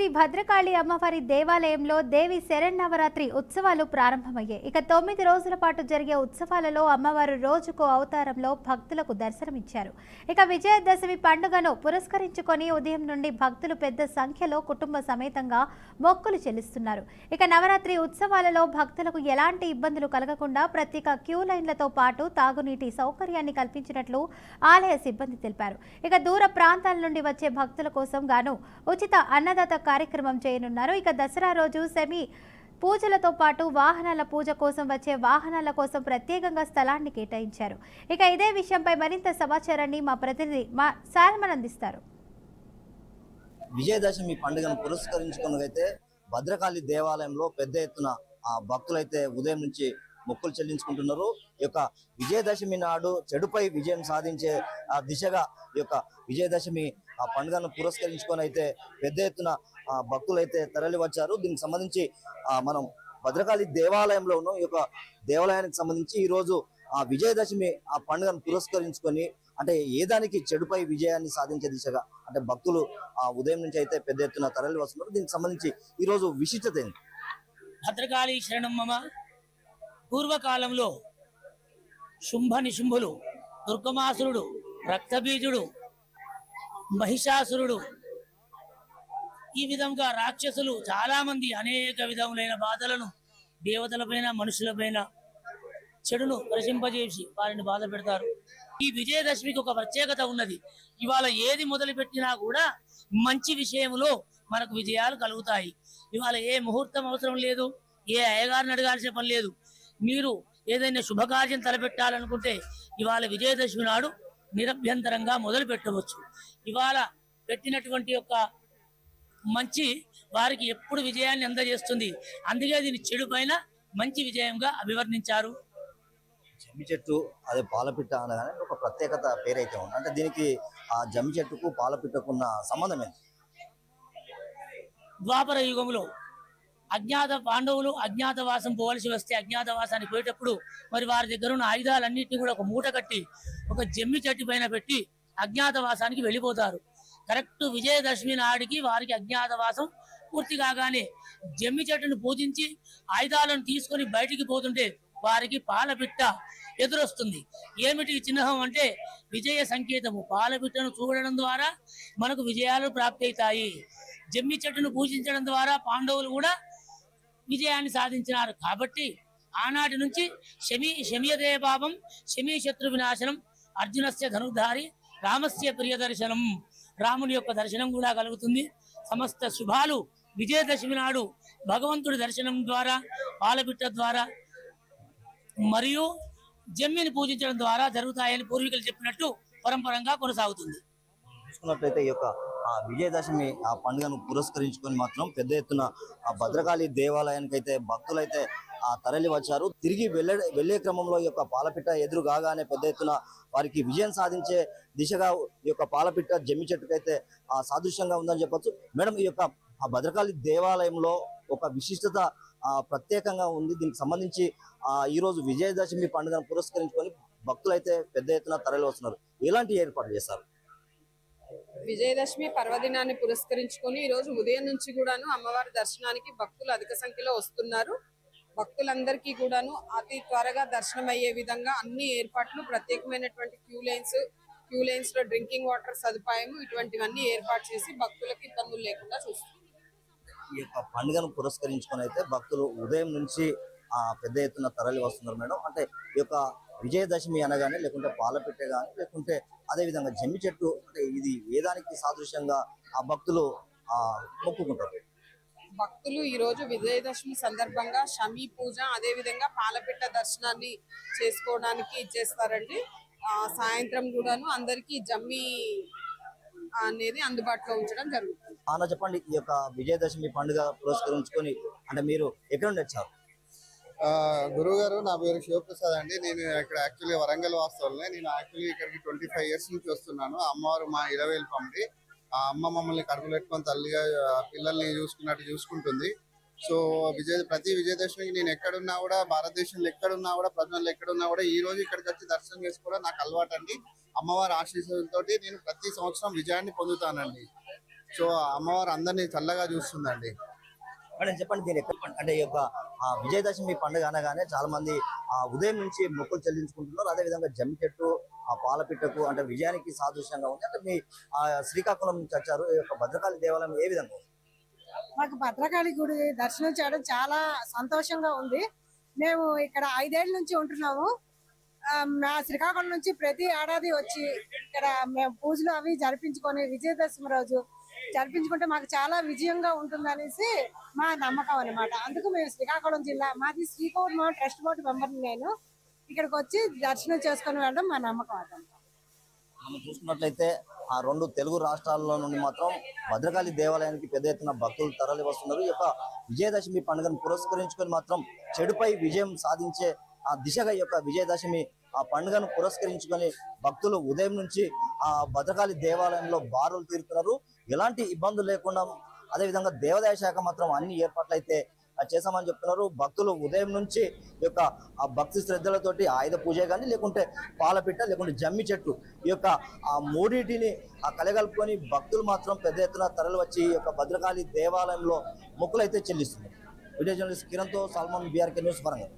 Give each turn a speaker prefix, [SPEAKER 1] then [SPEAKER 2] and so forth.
[SPEAKER 1] శ్రీ భద్రకాళి అమ్మవారి దేవాలయంలో దేవి శరన్నవరాత్రి ఉత్సవాలు ప్రారంభమయ్యాయి. ఇక 9 రోజుల పాటు జరిగే ఉత్సవాలలో అమ్మవారు రోజుకో అవతారంలో భక్తులకు దర్శనమిచ్చారు. ఇక విజయదశమి పండుగను పురస్కరించుకొని ఉదయం నుండి భక్తులు పెద్ద సంఖ్యలో కుటుంబ సమేతంగా మొక్కులు చెల్లిస్తున్నారు. ఇక నవరాత్రి ఉత్సవాలలో భక్తులకు ఎలాంటి ఇబ్బందులు కలగకుండా ప్రత్యేక క్యూ లైన్లతో పాటు తాగునీటి సౌకర్యాన్ని కల్పించినట్లు ఆలయ సిబ్బంది తెలిపారు. ఇక దూర ప్రాంతాల నుండి వచ్చే భక్తుల కోసం గాను ఉచిత అన్నదాత కార్యక్రమం చేయనున్నారు. ఇక దసరా రోజు సెమీ పూజలతో పాటు వాహనాల పూజ కోసం వచ్చే వాహనాల కోసం ప్రత్యేకంగా స్థలాన్ని కేటాయించారు. ఇక ఇదే విషయంపై మరింత సమాచారాన్ని మా ప్రతినిధి సాల్మన్ అందిస్తారు.
[SPEAKER 2] విజయదశమి పండుగను పురస్కరించుకున్నదైతే భద్రకాళి దేవాలయంలో పెద్ద ఎత్తున భక్తులైతే ఉదయం నుంచి మొక్కులు చెల్లించుకుంటున్నారు. ఈ యొక్క విజయదశమి నాడు చెడుపై విజయం సాధించే దిశగా ఈ యొక్క విజయదశమి పండుగను పురస్కరించుకొని అయితే పెద్ద ఎత్తున భక్తులైతే తరలి వచ్చారు. దీనికి సంబంధించి మనం భద్రకాళి దేవాలయంలో ఉన్న ఈ యొక్క దేవాలయానికి సంబంధించి ఈ రోజు విజయదశమి పండుగను పురస్కరించుకొని అంటే ఏదానికి చెడుపై విజయాన్ని సాధించే దిశగా అంటే భక్తులు ఉదయం నుంచి అయితే పెద్ద ఎత్తున తరలి వస్తున్నారు. దీనికి సంబంధించి ఈ రోజు విశిష్టత ఏంటి?
[SPEAKER 3] భద్రకాళి శరణమ్మ పూర్వకాలంలో శుంభ నిశుంభులు, దుర్గమాసురుడు, రక్తబీజుడు, మహిషాసురుడు ఈ విధంగా రాక్షసులు చాలా మంది అనేక విధములైన బాధలను దేవతలపైన మనుషులపైన చెడును ప్రశింపజేసి వారిని బాధ పెడతారు. ఈ విజయదశమికి ఒక ప్రత్యేకత ఉన్నది. ఇవాళ ఏది మొదలు పెట్టినా కూడా మంచి విషయంలో మనకు విజయాలు కలుగుతాయి. ఇవాళ ఏ ముహూర్తం అవసరం లేదు, ఏ అయ్యగారిని అడగాల్సిన పని లేదు. మీరు ఏదైనా శుభకార్యం తలపెట్టాలనుకుంటే ఇవాళ విజయదశమి నాడు నిరభ్యంతరంగా మొదలు పెట్టవచ్చు. ఇవాళ పెట్టినటువంటి యొక్క మంచి వారికి ఎప్పుడు విజయాన్ని అందజేస్తుంది. అందుకే దీన్ని చెడు పైన మంచి విజయంగా అభివర్ణించారు.
[SPEAKER 2] జమ్మి చెట్టు అదే పాలపిట్ట అనగానే ఒక ప్రత్యేకత పేరైతే ఉంది. అంటే దీనికి ఆ జమ్మి చెట్టుకు పాలపిట్టకున్న సంబంధం ఏంటి?
[SPEAKER 3] ద్వాపర యుగంలో అజ్ఞాత పాండవులు అజ్ఞాతవాసం పోవలసి వస్తే అజ్ఞాతవాసానికి పోయేటప్పుడు మరి వారి దగ్గర ఉన్న ఆయుధాలన్నింటినీ కూడా ఒక మూట కట్టి ఒక జమ్మి చెట్టు పైన పెట్టి అజ్ఞాతవాసానికి వెళ్ళిపోతారు. కరెక్ట్ విజయదశమి నాడికి వారికి అజ్ఞాతవాసం పూర్తి కాగానే జమ్మి చెట్టును పూజించి ఆయుధాలను తీసుకొని బయటికి పోతుంటే వారికి పాలపిట్ట ఎదురొస్తుంది. ఏమిటి చిహ్నం అంటే విజయ సంకేతము. పాలపిట్టను చూడడం ద్వారా మనకు విజయాలు ప్రాప్తి అవుతాయి. జమ్మి చెట్టును పూజించడం ద్వారా పాండవులు కూడా విజయాన్ని సాధించినారు. కాబట్టి ఆనాటి నుంచి శమీయదే పాపం శమీ శత్రు వినాశనం అర్జునస్య ధనుర్ధారి రామస్య ప్రియ దర్శనం. రాముని యొక్క దర్శనం కూడా కలుగుతుంది. సమస్త శుభాలు విజయదశమి నాడు భగవంతుడి దర్శనం ద్వారా, పాలపిట్ట ద్వారా మరియు జమ్మిని పూజించడం ద్వారా జరుగుతాయని పూర్వీకులు చెప్పినట్టు పరంపరంగా కొనసాగుతుంది.
[SPEAKER 2] చూసుకున్నట్లయితే ఈ యొక్క విజయదశమి పండుగను పురస్కరించుకొని మాత్రం పెద్ద ఎత్తున భద్రకాళి దేవాలయానికి అయితే భక్తులైతే తరలి వచ్చారు. తిరిగి వెళ్లే క్రమంలో ఈ యొక్క పాలపిట్ట ఎదురు కాగానే పెద్ద ఎత్తున వారికి విజయం సాధించే దిశగా ఈ యొక్క పాలపిట్ట జమ్మి చెట్టుకైతే సాదృశ్యంగా ఉందని చెప్పొచ్చు. మేడం, ఈ యొక్క భద్రకాళి దేవాలయంలో ఒక విశిష్టత ప్రత్యేకంగా ఉంది. దీనికి సంబంధించి ఈ రోజు విజయదశమి పండుగను పురస్కరించుకొని భక్తులైతే పెద్ద ఎత్తున తరలి వస్తున్నారు. ఎలాంటి ఏర్పాట్లు చేస్తారు?
[SPEAKER 4] విజయదశమి పర్వదినాన్ని పురస్కరించుకొని ఈ రోజు ఉదయం నుంచి కూడాను అమ్మవారి దర్శనానికి భక్తులు అధిక సంఖ్యలో వస్తున్నారు. భక్తులందరికీ కూడాను అతి త్వరగా దర్శనం అయ్యే విధంగా అన్ని ఏర్పాట్లు, ప్రత్యేకమైనటువంటి క్యూ లైన్స్ లో డ్రింకింగ్ వాటర్ సదుపాయం ఇటువంటివన్నీ ఏర్పాటు చేసి భక్తులకు ఇబ్బందులు లేకుండా చూస్తున్నారు.
[SPEAKER 2] ఈ యొక్క పండుగను పురస్కరించుకొని అయితే భక్తులు ఉదయం నుంచి పెద్ద ఎత్తున తరలి వస్తున్నారు. మేడం, అంటే ఈ యొక్క విజయదశమి అనగానే లేకుంటే పాలపిట్ట కానీ లేకుంటే అదే విధంగా జమ్మి చెట్టు అంటే ఇది వేదానికి సాదృశ్యంగా భక్తులు మొక్కుకుంటారు.
[SPEAKER 4] భక్తులు ఈ రోజు విజయదశమి సందర్భంగా షమీ పూజ అదే విధంగా పాలపిట్ట దర్శనాన్ని చేసుకోవడానికి ఇచ్చేస్తారండి. సాయంత్రం కూడాను అందరికి జమ్మి అనేది అందుబాటులో ఉంచడం జరుగుతుంది.
[SPEAKER 2] చెప్పండి, ఈ యొక్క విజయదశమి పండుగ పురస్కరించుకొని అంటే మీరు ఎక్కడ నుండి వచ్చారు?
[SPEAKER 5] గురువు గారు, నా పేరు శివప్రసాద్ అండి. నేను ఇక్కడ యాక్చువల్లీ వరంగల్ వాస్తవులనే. నేను యాక్చువల్లీ ఇక్కడికి 25 years నుంచి వస్తున్నాను. అమ్మవారు మా ఇలవేలు పంపి ఆ అమ్మ మమ్మల్ని కడుపులు పెట్టుకొని తల్లిగా పిల్లల్ని చూసుకున్నట్టు చూసుకుంటుంది. సో ప్రతి విజయదశమికి నేను ఎక్కడున్నా కూడా, భారతదేశంలో ఎక్కడున్నా కూడా, ప్రజల్లో ఎక్కడున్నా కూడా ఈ రోజు ఇక్కడికి వచ్చి దర్శనం చేసుకోవడం నాకు అలవాటు అండి. అమ్మవారి ఆశీస్సులతోటి నేను ప్రతి సంవత్సరం విజయాన్ని పొందుతానండి. సో అమ్మవారు అందరినీ చల్లగా చూస్తుందండి.
[SPEAKER 2] మేడం చెప్పండి, దీని అంటే ఈ యొక్క విజయదశమి పండుగ అనగానే చాలా మంది ఉదయం నుంచి మొక్కులు చెల్లించుకుంటున్నారు. అదే విధంగా జమ్మి చెట్టు, పాలపిట్టకు అంటే విజయానికి సాదృశ్యంగా ఉంది. అంటే మీ శ్రీకాకుళం నుంచి వచ్చారు, ఈ యొక్క భద్రకాళి దేవాలయం ఏ విధంగా ఉంది?
[SPEAKER 6] మాకు భద్రకాళి గుడి దర్శనం చేయడం చాలా సంతోషంగా ఉంది. మేము ఇక్కడ 5 ఏళ్ల నుంచి ఉంటున్నాము. మా శ్రీకాకుళం నుంచి ప్రతి ఏడాది వచ్చి ఇక్కడ మేము పూజలు అవి జరిపించుకొని విజయదశమి రోజు జరిపించుకుంటే మాకు చాలా విజయంగా ఉంటుందనేసి మా నమ్మకం అన్నమాట. అందుకు మేము శ్రీకాకుళం జిల్లా, మాది శ్రీకాకుళం ట్రస్ట్ బోర్డు మెంబర్ని, నేను ఇక్కడికి వచ్చి దర్శనం చేసుకొని వెళ్ళడం మా నమ్మకం అదంతా.
[SPEAKER 2] మనం చూసుకున్నట్లయితే 2 తెలుగు రాష్ట్రాల్లో నుండి మాత్రం భద్రకాళి దేవాలయానికి పెద్ద ఎత్తున భక్తులు తరలి వస్తున్నారు. ఈ యొక్క విజయదశమి పండుగను పురస్కరించుకొని మాత్రం చెడుపై విజయం సాధించే దిశగా ఈ యొక్క విజయదశమి పండుగను పురస్కరించుకొని భక్తులు ఉదయం నుంచి భద్రకాళి దేవాలయంలో బారులు తీరుతున్నారు. ఎలాంటి ఇబ్బందులు లేకుండా, అదేవిధంగా దేవాదాయ శాఖ మాత్రం అన్ని ఏర్పాట్లు అయితే చేశామని చెప్తున్నారు. భక్తులు ఉదయం నుంచి ఈ యొక్క భక్తి శ్రద్ధలతోటి ఆయుధ పూజ కానీ, లేకుంటే పాలపిట్ట, లేకుంటే జమ్మి చెట్టు, ఈ యొక్క మూడింటిని కలగలుపుకొని భక్తులు మాత్రం పెద్ద ఎత్తున తరలి వచ్చి ఈ యొక్క భద్రకాళి దేవాలయంలో మొక్కులు అయితే చెల్లిస్తున్నారు. వీడియో జర్నలిస్ట్ కిరణ్తో సల్మాన్, బీఆర్కే న్యూస్, వరంగల్.